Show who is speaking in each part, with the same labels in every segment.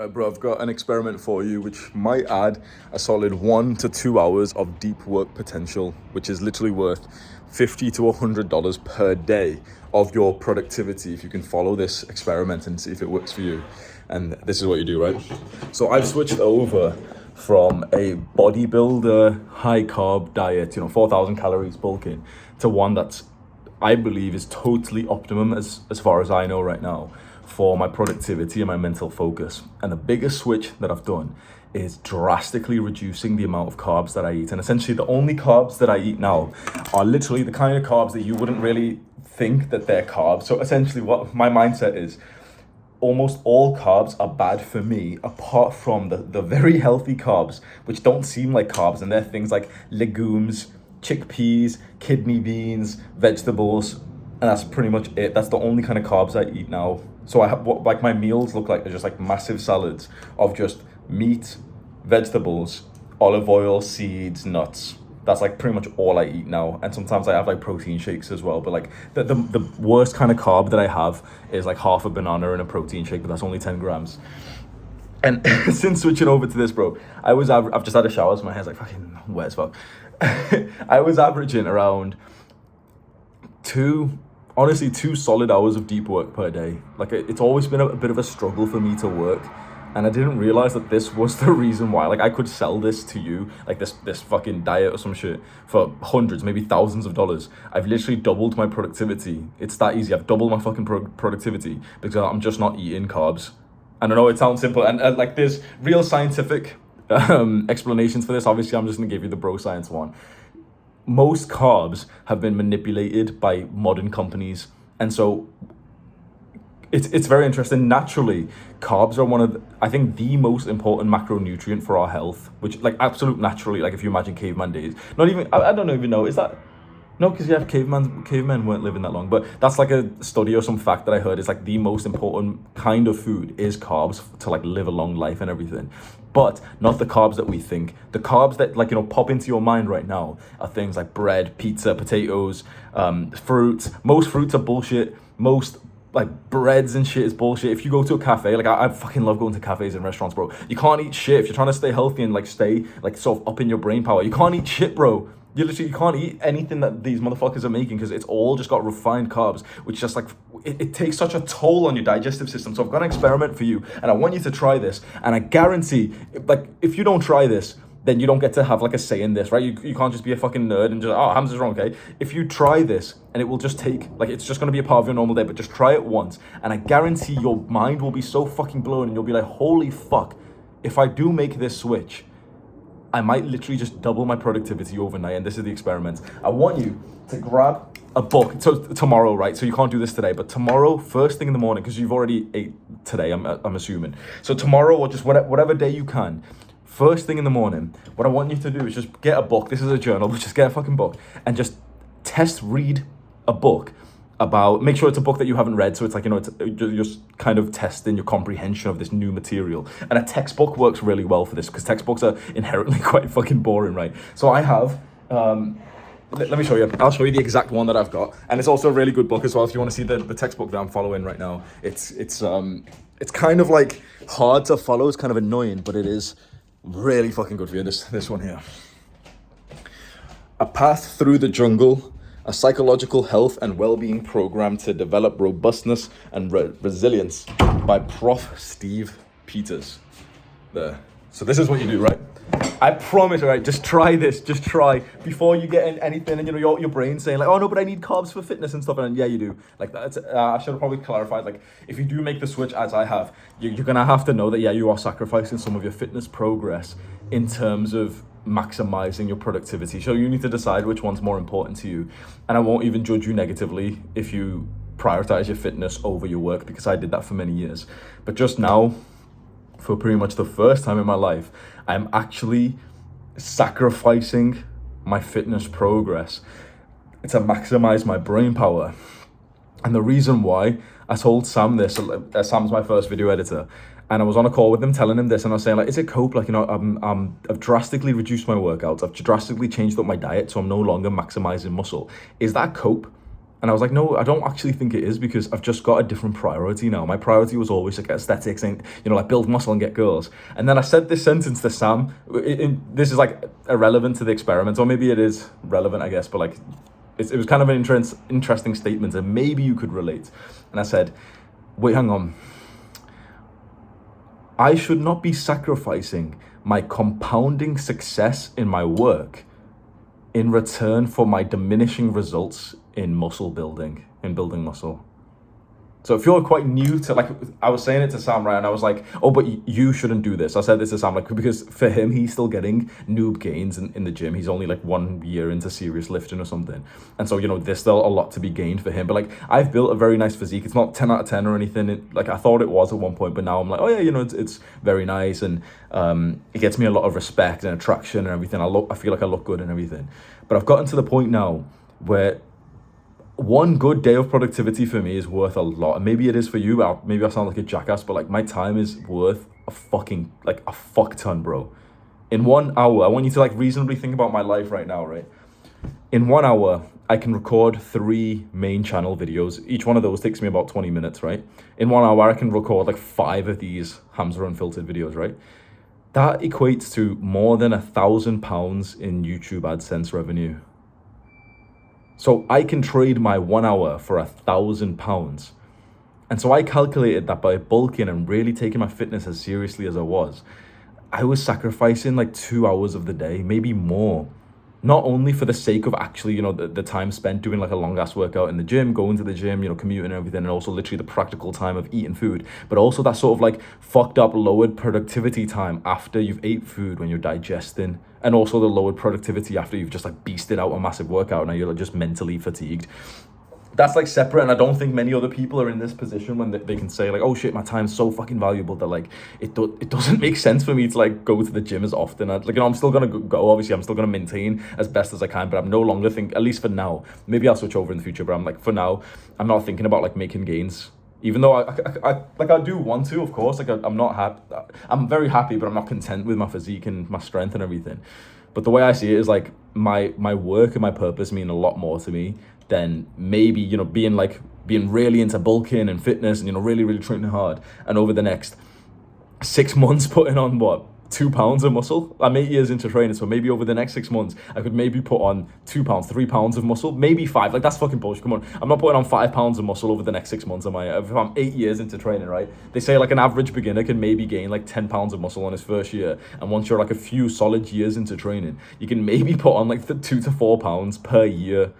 Speaker 1: Bro, I've got an experiment for you which might add a solid 1 to 2 hours of deep work potential, which is literally worth $50 to $100 per day of your productivity if you can follow this experiment and see if it works for you. And this is what you do, right? So I've switched over from a bodybuilder high carb diet, 4,000 calories bulking, to one that's I believe is totally optimum as far as I know right now for my productivity and my mental focus. And the biggest switch that I've done is drastically reducing the amount of carbs that I eat. And essentially the only carbs that I eat now are literally the kind of carbs that you wouldn't really think that they're carbs. So essentially what my mindset is, almost all carbs are bad for me apart from the very healthy carbs which don't seem like carbs, and they're things like legumes, chickpeas, kidney beans, vegetables, and that's pretty much it. That's the only kind of carbs I eat now. So I have like my meals look like they're just like massive salads of just meat, vegetables, olive oil, seeds, nuts. That's like pretty much all I eat now. And sometimes I have like protein shakes as well. But like the worst kind of carb that I have is like half a banana in a protein shake, but that's only 10 grams. And since switching over to this, bro, I've just had a shower, so my hair's like fucking wet as fuck. I was averaging around honestly, 2 solid hours of deep work per day. Like it's always been a bit of a struggle for me to work. And I didn't realize that this was the reason why. Like I could sell this to you, like this fucking diet or some shit, for hundreds, maybe thousands of dollars. I've literally doubled my productivity. It's that easy. I've doubled my fucking productivity because I'm just not eating carbs. And I know it sounds simple, and like there's real scientific explanations for this. Obviously, I'm just gonna give you the bro science one. Most carbs have been manipulated by modern companies, and so it's very interesting. Naturally, carbs are one of I think the most important macronutrient for our health, which like absolute naturally, like if you imagine caveman days, not even I don't even know, is that no, because yeah, cavemen weren't living that long. But that's like a study or some fact that I heard is like the most important kind of food is carbs to like live a long life and everything. But not the carbs that we think. The carbs that like, pop into your mind right now are things like bread, pizza, potatoes, fruits. Most fruits are bullshit. Most like breads and shit is bullshit. If you go to a cafe, like I fucking love going to cafes and restaurants, bro. You can't eat shit if you're trying to stay healthy and like stay like sort of up in your brain power. You can't eat shit, bro. You can't eat anything that these motherfuckers are making because it's all just got refined carbs, which just like, it takes such a toll on your digestive system. So I've got an experiment for you and I want you to try this. And I guarantee, like, if you don't try this, then you don't get to have like a say in this, right? You can't just be a fucking nerd and just, oh, Hamza's wrong, okay? If you try this and it will just take, like, it's just gonna be a part of your normal day, but just try it once. And I guarantee your mind will be so fucking blown and you'll be like, holy fuck, if I do make this switch, I might literally just double my productivity overnight. And this is the experiment. I want you to grab a book. So tomorrow, right? So you can't do this today, but tomorrow, first thing in the morning, because you've already ate today, I'm assuming. So tomorrow or just whatever day you can, first thing in the morning, what I want you to do is just get a book. This is a journal, but just get a fucking book and just test read a book about, make sure it's a book that you haven't read, so it's like, it's you're just kind of testing your comprehension of this new material. And a textbook works really well for this because textbooks are inherently quite fucking boring, right? So I have let me show you. I'll show you the exact one that I've got, and it's also a really good book as well if you want to see the textbook that I'm following right now. It's kind of like hard to follow, it's kind of annoying, but it is really fucking good for you. This one here, A Path Through the Jungle, a psychological health and well-being program to develop robustness and resilience, by Prof. Steve Peters. There. So this is what you do, right? I promise, all right, just try this. Just try before you get in anything, and your brain saying like, oh no, but I need carbs for fitness and stuff. And yeah, you do. Like that's I should have probably clarified. Like if you do make the switch as I have, you're gonna have to know that yeah, you are sacrificing some of your fitness progress in terms of maximizing your productivity. So you need to decide which one's more important to you. And I won't even judge you negatively if you prioritize your fitness over your work, because I did that for many years. But just now, for pretty much the first time in my life, I'm actually sacrificing my fitness progress to maximize my brain power. And the reason why, I told Sam this, Sam's my first video editor, and I was on a call with him telling him this, and I was saying like, is it cope? Like, I've drastically reduced my workouts. I've drastically changed up my diet, so I'm no longer maximizing muscle. Is that cope? And I was like, no, I don't actually think it is, because I've just got a different priority now. My priority was always like aesthetics and, like build muscle and get girls. And then I said this sentence to Sam. This is like irrelevant to the experiment, or maybe it is relevant, I guess, but like it was kind of an interesting statement, and maybe you could relate. And I said, wait, hang on. I should not be sacrificing my compounding success in my work in return for my diminishing results in muscle building, in building muscle. So if you're quite new to, like, I was saying it to Sam, right? And I was like, oh, but you shouldn't do this. I said this to Sam, like, because for him, he's still getting noob gains in the gym. He's only like 1 year into serious lifting or something. And so, there's still a lot to be gained for him. But like, I've built a very nice physique. It's not 10 out of 10 or anything. Like I thought it was at one point, but now I'm like, oh yeah, it's very nice. And it gets me a lot of respect and attraction and everything. I feel like I look good and everything. But I've gotten to the point now where one good day of productivity for me is worth a lot. And maybe it is for you. Maybe I sound like a jackass, but like my time is worth a fuck ton, bro. In 1 hour, I want you to like reasonably think about my life right now, right? In 1 hour, I can record 3 main channel videos. Each one of those takes me about 20 minutes, right? In 1 hour, I can record like 5 of these Hamza Unfiltered videos, right? That equates to more than £1,000 in YouTube AdSense revenue. So I can trade my 1 hour for £1,000. And so I calculated that by bulking and really taking my fitness as seriously as I was sacrificing like 2 hours of the day, maybe more. Not only for the sake of actually, the time spent doing like a long ass workout in the gym, going to the gym, commuting and everything, and also literally the practical time of eating food, but also that sort of like fucked up lowered productivity time after you've ate food when you're digesting, and also the lowered productivity after you've just like beasted out a massive workout and you're like just mentally fatigued. That's like separate, and I don't think many other people are in this position when they can say like, oh shit, my time's so fucking valuable that like it doesn't make sense for me to like go to the gym as often. I'm still gonna go, obviously I'm still gonna maintain as best as I can, but I'm no longer at least for now, maybe I'll switch over in the future, but I'm like, for now, I'm not thinking about like making gains. Even though I do want to, of course, like I'm not happy, I'm very happy, but I'm not content with my physique and my strength and everything. But the way I see it is like my work and my purpose mean a lot more to me than maybe, being really into bulking and fitness and, really, really training hard. And over the next 6 months putting on 2 pounds of muscle. I'm 8 years into training, so maybe over the next 6 months, I could maybe put on 2 pounds, 3 pounds of muscle, maybe 5. Like, that's fucking bullshit. Come on. I'm not putting on 5 pounds of muscle over the next 6 months, am I? If I'm 8 years into training, right? They say like an average beginner can maybe gain like 10 pounds of muscle on his first year. And once you're like a few solid years into training, you can maybe put on like the 2 to 4 pounds per year.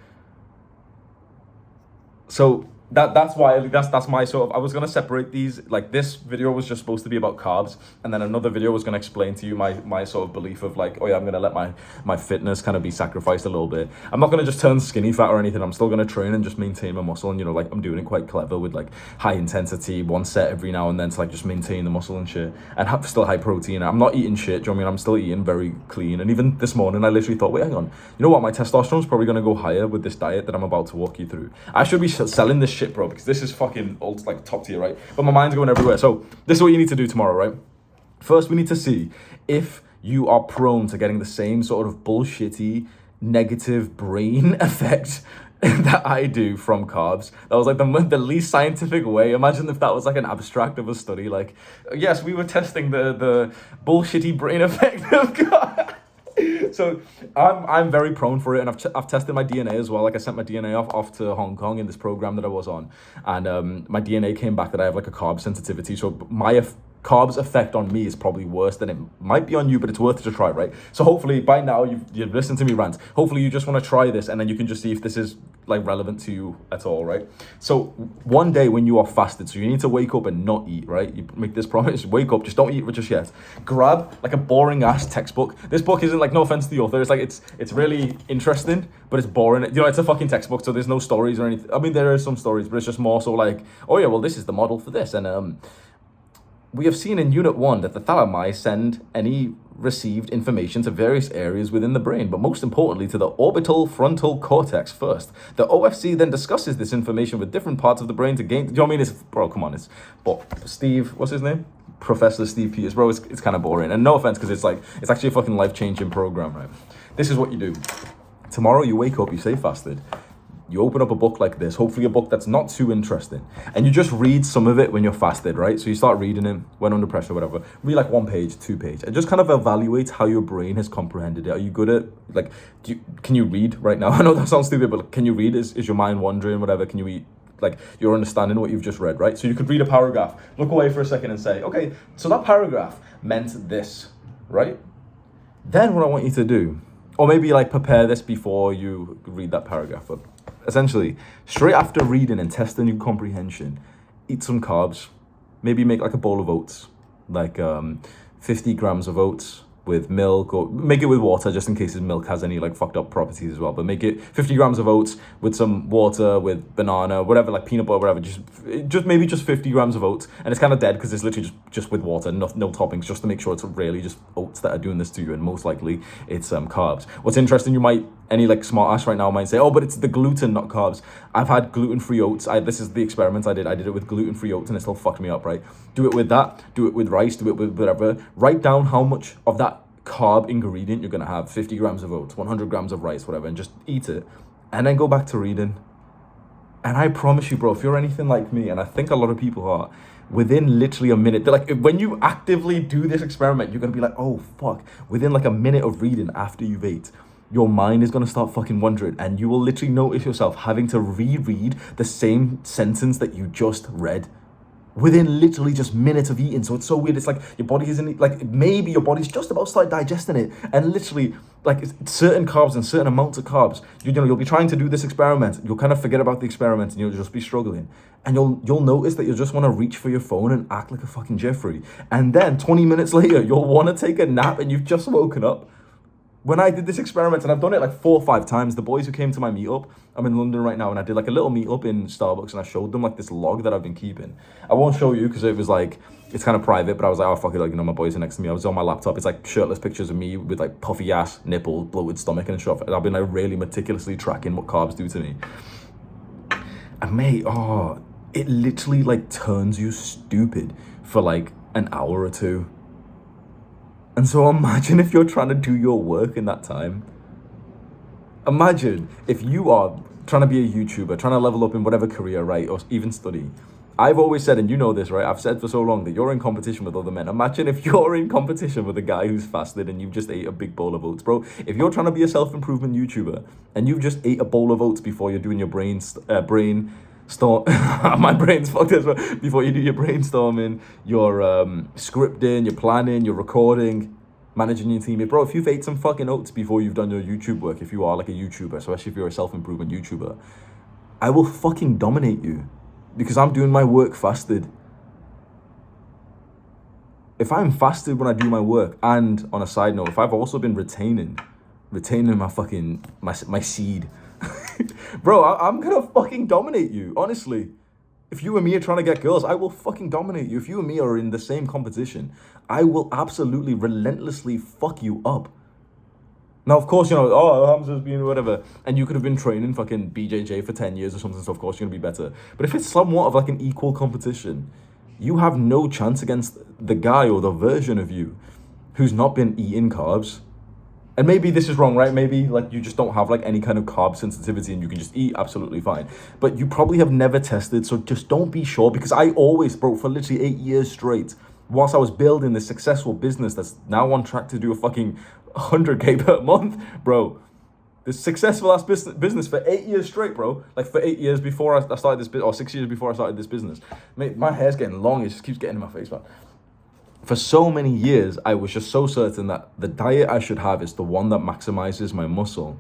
Speaker 1: So that's why that's my sort of, I was going to separate these. Like, this video was just supposed to be about carbs, and then another video was going to explain to you my sort of belief of like, oh yeah, I'm going to let my fitness kind of be sacrificed a little bit. I'm not going to just turn skinny fat or anything. I'm still going to train and just maintain my muscle, and like I'm doing it quite clever with like high intensity, 1 set every now and then to like just maintain the muscle and shit, and have still high protein. I'm not eating shit, do you know what I mean? I'm still eating very clean. And even this morning I literally thought, wait, hang on, you know what, my testosterone's probably going to go higher with this diet that I'm about to walk you through. I should be selling this shit, bro, because this is fucking old, like top tier, right? But my mind's going everywhere. So this is what you need to do tomorrow, right? First, we need to see if you are prone to getting the same sort of bullshitty negative brain effect that I do from carbs. That was like the least scientific way. Imagine if that was like an abstract of a study. Like, yes, we were testing the bullshitty brain effect of carbs. So I'm very prone for it, and I've tested my DNA as well. Like, I sent my DNA off to Hong Kong in this program that I was on, and my DNA came back that I have like a carb sensitivity. So my carbs effect on me is probably worse than it might be on you, but it's worth it to try, right? So hopefully by now you've listened to me rant. Hopefully you just want to try this, and then you can just see if this is like relevant to you at all, right? So one day when you are fasted, so you need to wake up and not eat, right? You make this promise, wake up, just don't eat just yet. Grab like a boring ass textbook. This book isn't like, no offense to the author, it's like it's really interesting, but it's boring. You know, it's a fucking textbook, so there's no stories or anything. I mean, there are some stories, but it's just more so like, oh yeah, well, this is the model for this, and we have seen in Unit 1 that the thalami send any received information to various areas within the brain, but most importantly to the orbital frontal cortex first. The OFC then discusses this information with different parts of the brain to gain... Do you know what I mean? It's, bro, come on. It's... But Steve... What's his name? Professor Steve Peters. Bro, it's kind of boring. And no offense, because it's actually a fucking life-changing program, right? This is what you do. Tomorrow you wake up, you stay fasted. you open up a book like this, hopefully a book that's not too interesting, and you just read some of it when you're fasted, right? So you start reading it when under pressure, whatever. Read like 1 page, 2 page, and just kind of evaluate how your brain has comprehended it. Are you good at, like, can you read right now? I know that sounds stupid, but can you read? Is your mind wandering, whatever? Can you read? Like, you're understanding what you've just read, right? So you could read a paragraph, look away for a second and say, okay, so that paragraph meant this, right? Then what I want you to do, or maybe like prepare this before you read that paragraph, but essentially, straight after reading and testing your comprehension, eat some carbs, maybe make like a bowl of oats, like 50 grams of oats with milk, or make it with water just in case his milk has any like fucked up properties as well, but make it 50 grams of oats with some water, with banana, whatever, like peanut butter, whatever, just maybe just 50 grams of oats, and it's kind of dead because it's literally just with water, no toppings, just to make sure it's really just oats that are doing this to you, and most likely it's carbs. What's interesting, any like smart ass right now might say, oh, but it's the gluten, not carbs. I've had gluten-free oats. This is the experiment I did it with gluten-free oats, and it still fucked me up, right? Do it with that, do it with rice, do it with whatever. Write down how much of that carb ingredient you're gonna have, 50 grams of oats, 100 grams of rice, whatever, and just eat it, and then go back to reading. And I promise you, bro, if you're anything like me, and I think a lot of people are, within literally a minute, they're like, when you actively do this experiment, you're gonna be like, oh fuck, within like a minute of reading after you've ate, your mind is gonna start fucking wandering, and you will literally notice yourself having to reread the same sentence that you just read within literally just minutes of eating. So it's so weird. It's like your body isn't, like, maybe your body's just about to start digesting it, and literally like certain carbs and certain amounts of carbs, you'll be trying to do this experiment, you'll kind of forget about the experiment, and you'll just be struggling, and you'll notice that you'll just want to reach for your phone and act like a fucking Jeffrey, and then 20 minutes later you'll want to take a nap and you've just woken up. When I did this experiment, and I've done it like 4 or 5 times, the boys who came to my meetup, I'm in London right now, and I did like a little meetup in Starbucks, and I showed them like this log that I've been keeping. I won't show you because it was like, it's kind of private, but I was like, oh fuck it, like, my boys are next to me. I was on my laptop, it's like shirtless pictures of me with like puffy ass, nipple, bloated stomach and stuff. And I've been like really meticulously tracking what carbs do to me. And mate, it literally like turns you stupid for like an hour or 2. And so imagine if you're trying to do your work in that time. Imagine if you are trying to be a YouTuber, trying to level up in whatever career, right? Or even study. I've always said, and you know this, right? I've said for so long that you're in competition with other men. Imagine if you're in competition with a guy who's fasted and you've just ate a big bowl of oats, bro. If you're trying to be a self-improvement YouTuber and you've just ate a bowl of oats before you're doing your my brain's fucked as well. Before you do your brainstorming, your scripting, your planning, your recording, managing your team. Bro, if you've ate some fucking oats before you've done your YouTube work, if you are like a YouTuber, especially if you're a self-improvement YouTuber, I will fucking dominate you because I'm doing my work fasted. If I'm fasted when I do my work, and on a side note, if I've also been retaining my fucking, my seed, bro, I'm gonna fucking dominate you, honestly. If you and me are trying to get girls, I will fucking dominate you. If you and me are in the same competition, I will absolutely relentlessly fuck you up. Now, of course, Hamza's being whatever, and you could have been training fucking BJJ for 10 years or something, so of course you're gonna be better. But if it's somewhat of like an equal competition, you have no chance against the guy or the version of you who's not been eating carbs. And maybe this is wrong, right? Maybe like you just don't have like any kind of carb sensitivity and you can just eat absolutely fine. But you probably have never tested, so just don't be sure, because I always, bro, for literally 8 years straight, whilst I was building this successful business that's now on track to do a fucking 100K per month, bro. This successful ass business for 8 years straight, bro. Like for 8 years before I started this business, or 6 years before I started this business. Mate, my hair's getting long, it just keeps getting in my face, man. For so many years, I was just so certain that the diet I should have is the one that maximizes my muscle.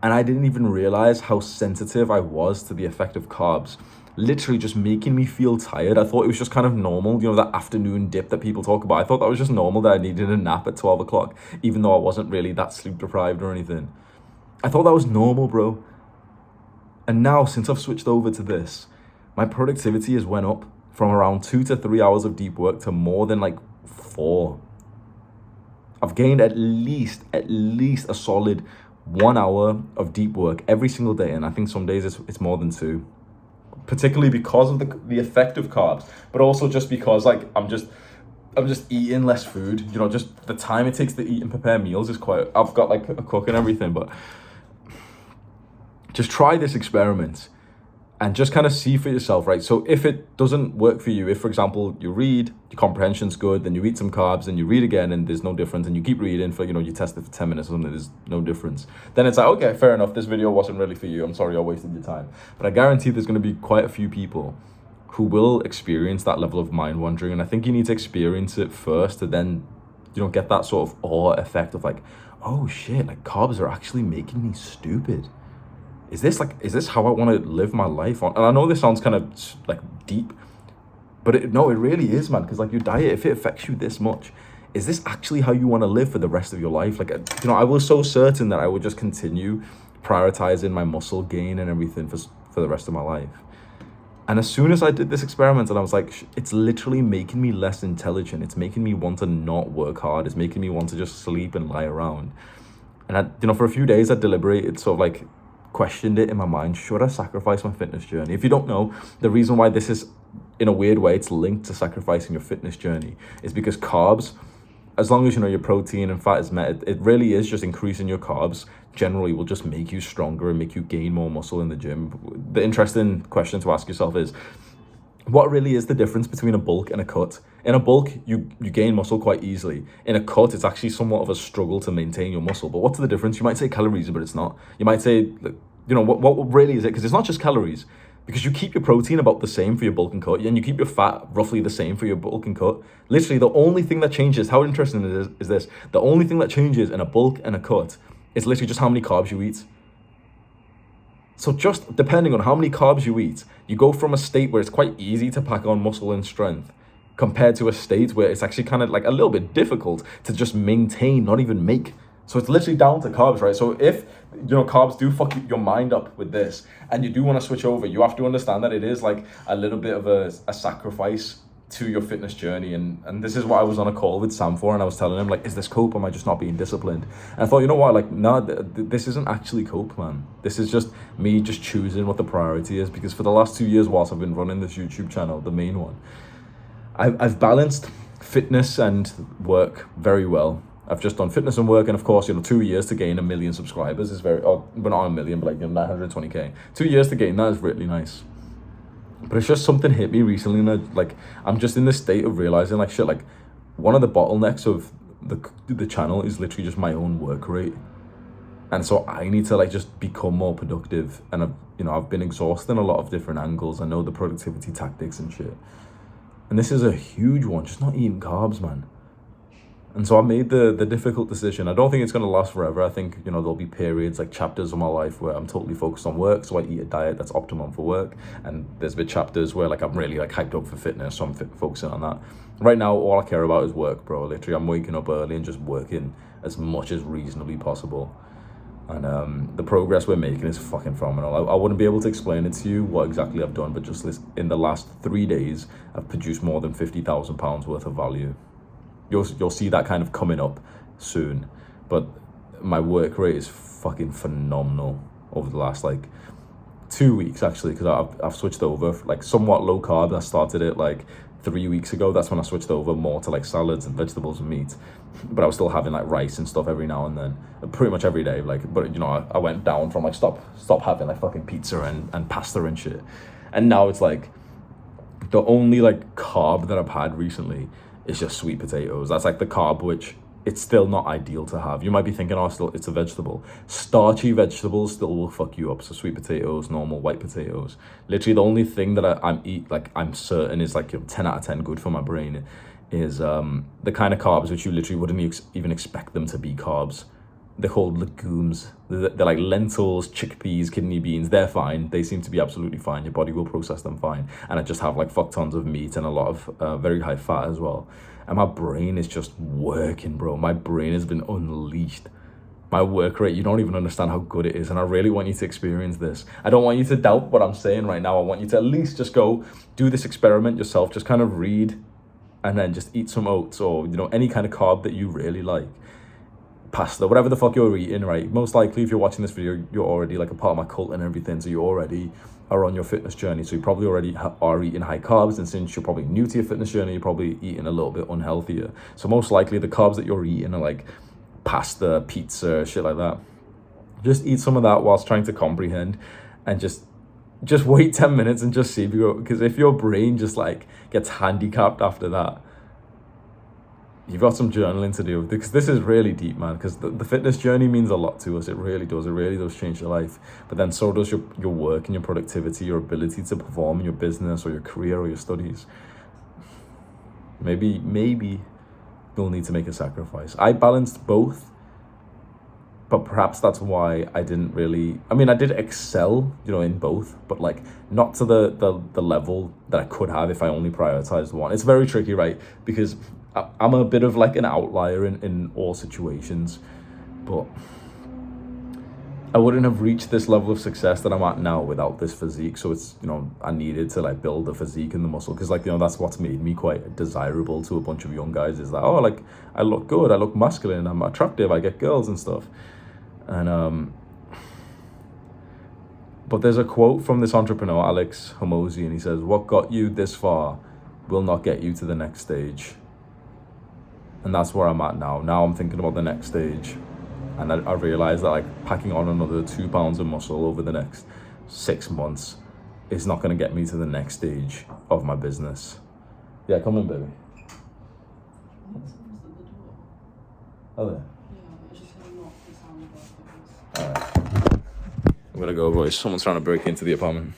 Speaker 1: And I didn't even realize how sensitive I was to the effect of carbs, literally just making me feel tired. I thought it was just kind of normal, that afternoon dip that people talk about. I thought that was just normal, that I needed a nap at 12 o'clock, even though I wasn't really that sleep deprived or anything. I thought that was normal, bro. And now, since I've switched over to this, my productivity has went up from around 2 to 3 hours of deep work to more than like 4. I've gained at least a solid 1 hour of deep work every single day, and I think some days it's more than 2, particularly because of the effect of carbs, but also just because like I'm just eating less food. Just the time it takes to eat and prepare meals is quite. I've got like a cook and everything, but just try this experiment and just kind of see for yourself, right? So if it doesn't work for you, if, for example, you read, your comprehension's good, then you eat some carbs, and you read again, and there's no difference, and you keep reading for, you test it for 10 minutes, and there's no difference, then it's like, okay, fair enough, this video wasn't really for you. I'm sorry I wasted your time. But I guarantee there's going to be quite a few people who will experience that level of mind wandering, and I think you need to experience it first to then, get that sort of awe effect of like, oh shit, like carbs are actually making me stupid. Is this how I want to live my life on? And I know this sounds kind of like deep, but it really is, man. Because like your diet, if it affects you this much, is this actually how you want to live for the rest of your life? Like, I was so certain that I would just continue prioritizing my muscle gain and everything for the rest of my life. And as soon as I did this experiment, and I was like, it's literally making me less intelligent. It's making me want to not work hard. It's making me want to just sleep and lie around. And I, for a few days, I deliberated, sort of like questioned it in my mind. Should I sacrifice my fitness journey? If you don't know, the reason why this is, in a weird way, it's linked to sacrificing your fitness journey is because carbs, as long as your protein and fat is met, it really is just increasing your carbs generally will just make you stronger and make you gain more muscle in the gym. The interesting question to ask yourself is, what really is the difference between a bulk and a cut? In a bulk, you gain muscle quite easily. In a cut, it's actually somewhat of a struggle to maintain your muscle. But what's the difference? You might say calories, but it's not. You might say, what really is it? Because it's not just calories. Because you keep your protein about the same for your bulk and cut, and you keep your fat roughly the same for your bulk and cut. Literally, the only thing that changes, how interesting it is this, the only thing that changes in a bulk and a cut is literally just how many carbs you eat. So just depending on how many carbs you eat, you go from a state where it's quite easy to pack on muscle and strength compared to a state where it's actually kind of like a little bit difficult to just maintain, not even make. So it's literally down to carbs, right? So if, carbs do fuck your mind up with this and you do want to switch over, you have to understand that it is like a little bit of a sacrifice to your fitness journey. And this is what I was on a call with Sam for, and I was telling him, like, is this cope? Am I just not being disciplined? And I thought, you know what, like, no, this isn't actually cope, man. This is just me just choosing what the priority is, because for the last 2 years whilst I've been running this YouTube channel, the main one, I've balanced fitness and work very well. I've just done fitness and work, and of course, 2 years to gain 1 million subscribers is very, but not 1 million, but like 920K. 2 years to gain that is really nice. But it's just something hit me recently, and I'm just in this state of realizing, like, shit, like, one of the bottlenecks of the channel is literally just my own work rate. And so I need to, like, just become more productive. And I've been exhausted in a lot of different angles. I know the productivity tactics and shit. And this is a huge one, just not eating carbs, man. And so I made the difficult decision. I don't think it's going to last forever. I think, there'll be periods, like chapters of my life where I'm totally focused on work. So I eat a diet that's optimum for work. And there's been chapters where, like, I'm really, like, hyped up for fitness. So I'm focusing on that. Right now, all I care about is work, bro. Literally, I'm waking up early and just working as much as reasonably possible. And the progress we're making is fucking phenomenal. I wouldn't be able to explain it to you what exactly I've done, but just in the last 3 days, I've produced more than £50,000 worth of value. You'll see that kind of coming up soon, but my work rate is fucking phenomenal over the last 2 weeks, actually, because I've switched over like somewhat low carb. I started it like 3 weeks ago. That's when I switched over more to like salads and vegetables and meat, but I was still having like rice and stuff every now and then, pretty much every day. But I went down from like stop having like fucking pizza and pasta and shit, and now it's like the only like carb that I've had recently is just sweet potatoes. That's like the carb, which it's still not ideal to have. You might be thinking, oh, still it's a vegetable. Starchy vegetables still will fuck you up. So sweet potatoes, normal white potatoes. Literally the only thing that I'm certain is like 10 out of 10 good for my brain is the kind of carbs which you literally wouldn't even expect them to be carbs. They're called legumes. They're like lentils, chickpeas, kidney beans. They're fine. They seem to be absolutely fine. Your body will process them fine. And I just have like fuck tons of meat and a lot of very high fat as well. And my brain is just working, bro. My brain has been unleashed. My work rate, you don't even understand how good it is. And I really want you to experience this. I don't want you to doubt what I'm saying right now. I want you to at least just go do this experiment yourself. Just kind of read and then just eat some oats or, any kind of carb that you really like. Pasta, whatever the fuck you're eating, right? Most likely, if you're watching this video, you're already like a part of my cult and everything, so you already are on your fitness journey, so you probably already are eating high carbs, and since you're probably new to your fitness journey, you're probably eating a little bit unhealthier. So most likely the carbs that you're eating are like pasta, pizza, shit like that. Just eat some of that whilst trying to comprehend, and just wait 10 minutes and just see if you go, because if your brain just like gets handicapped after that, you've got some journaling to do, because this is really deep, man, because the fitness journey means a lot to us. It really does change your life, but then so does your work and your productivity, your ability to perform in your business or your career or your studies. Maybe you'll need to make a sacrifice. I balanced both, but perhaps that's why I didn't really, I mean, I did excel, in both, but like not to the level that I could have if I only prioritized one. It's very tricky, right? Because I'm a bit of like an outlier in all situations, but I wouldn't have reached this level of success that I'm at now without this physique. So it's, I needed to like build the physique and the muscle, because like, that's what's made me quite desirable to a bunch of young guys, is that, oh, like I look good, I look masculine, I'm attractive, I get girls and stuff. And but there's a quote from this entrepreneur, Alex Hormozi, and he says, what got you this far will not get you to the next stage. And that's where I'm at now. Now I'm thinking about the next stage. And I realize that like packing on another 2 pounds of muscle over the next 6 months is not going to get me to the next stage of my business. Yeah, come in, baby. Oh, there. Alright. I'm gonna go, boys. Someone's trying to break into the apartment.